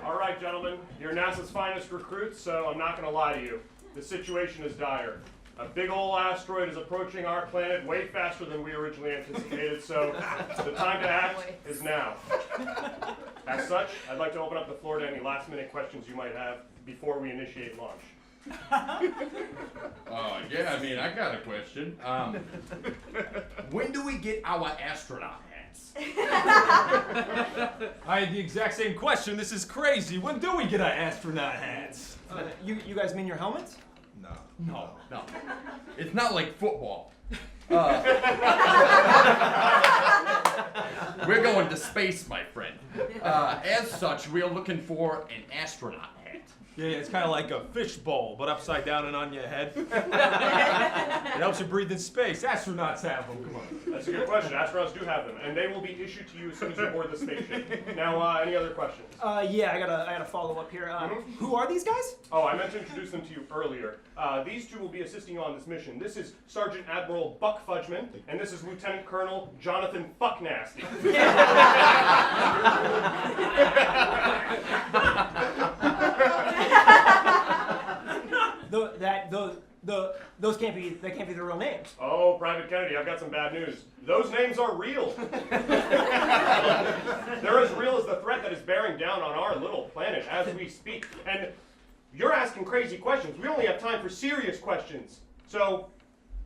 All right, gentlemen, you're NASA's finest recruits, so I'm not going to lie to you. The situation is dire. A big ol' asteroid is approaching our planet way faster than we originally anticipated, so the time to act is now. As such, I'd like to open up the floor to any last-minute questions you might have before we initiate launch. Yeah, I mean, I got a question. When do we get our astronaut hats? I had the exact same question. This is crazy. When do we get our astronaut hats? You guys mean your helmets? No. It's not like football. We're going to space, my friend. As such, we are looking for an astronaut hat. Yeah, it's kind of like a fish bowl, but upside down and on your head. It helps you breathe in space. Astronauts have them. Come on. That's a good question. Astronauts do have them, and they will be issued to you as soon as you board the spaceship. Now, any other questions? Yeah, I gotta follow up here. Who are these guys? Oh, I meant to introduce them to you earlier. These two will be assisting you on this mission. This is Sergeant Admiral Buck Fudgman, and this is Lieutenant Colonel Jonathan Fucknasty. Those can't be their real names. Oh, Private Kennedy, I've got some bad news. Those names are real. They're as real as the threat that is bearing down on our little planet as we speak. And you're asking crazy questions. We only have time for serious questions. So,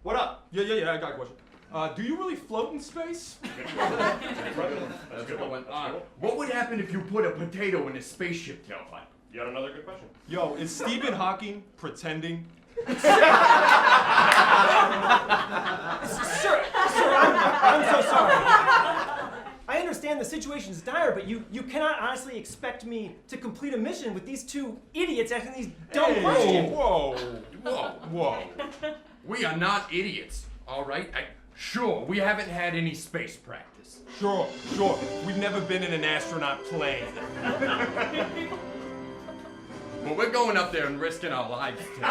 what up? Yeah, I got a question. Do you really float in space? That's a good one. What would happen if you put a potato in a spaceship tailpipe? You got another good question? Yo, is Stephen Hawking pretending? Sir, I'm so sorry. I understand the situation is dire, but you cannot honestly expect me to complete a mission with these two idiots asking these dumb questions. Whoa. We are not idiots, all right? Sure, we haven't had any space practice. Sure. We've never been in an astronaut plane. But we're going up there and risking our lives today.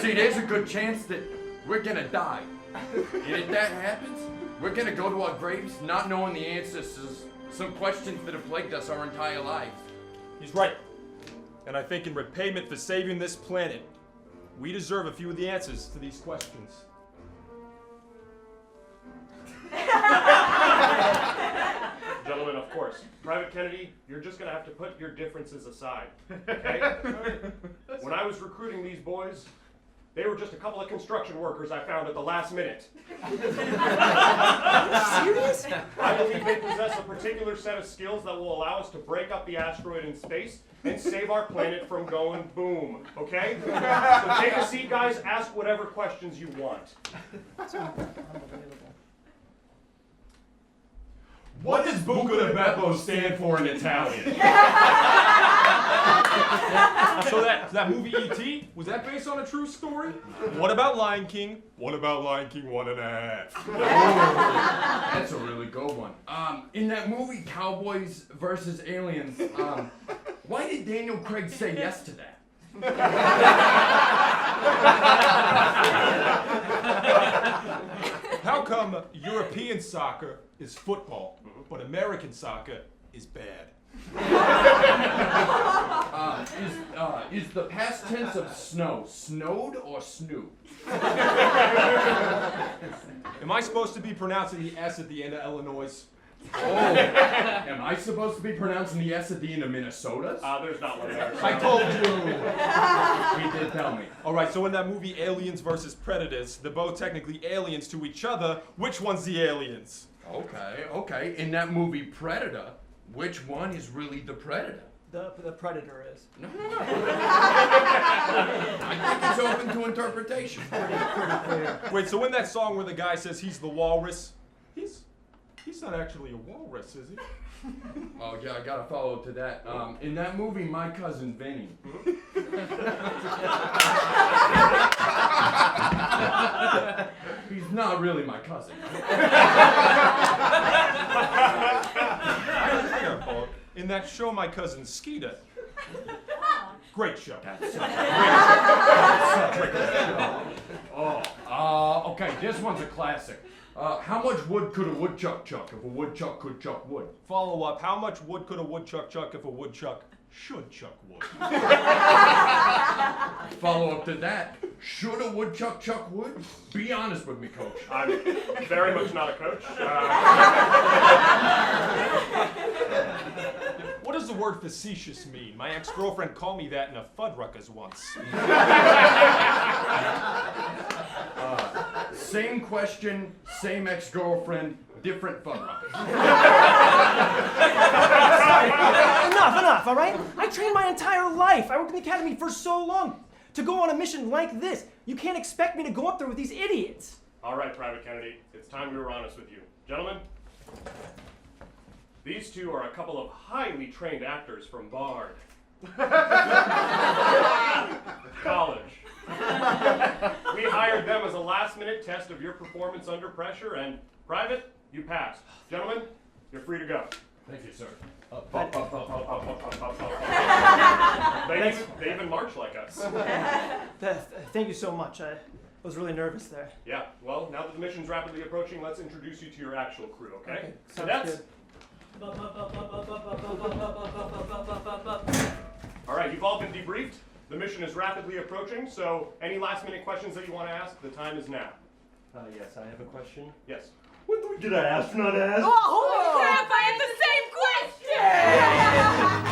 See, there's a good chance that we're gonna die. And if that happens, we're gonna go to our graves not knowing the answers to some questions that have plagued us our entire lives. He's right. And I think in repayment for saving this planet, we deserve a few of the answers to these questions. Gentlemen, of course. Private Kennedy, you're just going to have to put your differences aside, okay? When I was recruiting these boys, they were just a couple of construction workers I found at the last minute. Serious? I believe they possess a particular set of skills that will allow us to break up the asteroid in space and save our planet from going boom, okay? So take a seat, guys. Ask whatever questions you want. What does Buca di Beppo stand for in Italian? So that movie E.T., was that based on a true story? What about Lion King? What about Lion King 1.5? That's a really good one. In that movie, Cowboys versus Aliens, why did Daniel Craig say yes to that? How come European soccer is football, but American soccer is bad? Is the past tense of snow snowed or snoo? Am I supposed to be pronouncing the S at the end of Illinois? Oh, am I supposed to be pronouncing the S at the end of Minnesota's? There's not one there. I told you. He did tell me. All right, so in that movie Aliens versus Predators, they're both technically aliens to each other. Which one's the aliens? Okay. In that movie Predator, which one is really the predator? The predator is. No. I think it's open to interpretation. Wait, so in that song where the guy says he's the walrus, he's not actually a walrus, is he? Oh yeah, I gotta follow to that. In that movie, My Cousin Vinny. He's not really my cousin. I got a follow. In that show, My Cousin Skeeter. Great show. Okay, this one's a classic. How much wood could a woodchuck chuck if a woodchuck could chuck wood? Follow up, how much wood could a woodchuck chuck if a woodchuck should chuck wood? Follow up to that, should a woodchuck chuck wood? Be honest with me, coach. I'm very much not a coach. What does the word facetious mean? My ex-girlfriend called me that in a Fuddruckers once. Same question, same ex-girlfriend, different fun rockets. Enough, all right? I trained my entire life. I worked in the academy for so long. To go on a mission like this, you can't expect me to go up there with these idiots. All right, Private Kennedy, it's time we were honest with you. Gentlemen, these two are a couple of highly trained actors from Bauer College. We hired them as a last-minute test of your performance under pressure, and Private, you passed. Gentlemen, you're free to go. Thank you, sir. They even march like us. Thank you so much. I was really nervous there. Yeah, well, now that the mission's rapidly approaching, let's introduce you to your actual crew, okay? Okay, sounds Cadets? good. All right, you've all been debriefed. The mission is rapidly approaching, so any last-minute questions that you want to ask, the time is now. Yes, I have a question. Yes. What did an astronaut ask? Oh, holy crap, I had the same question!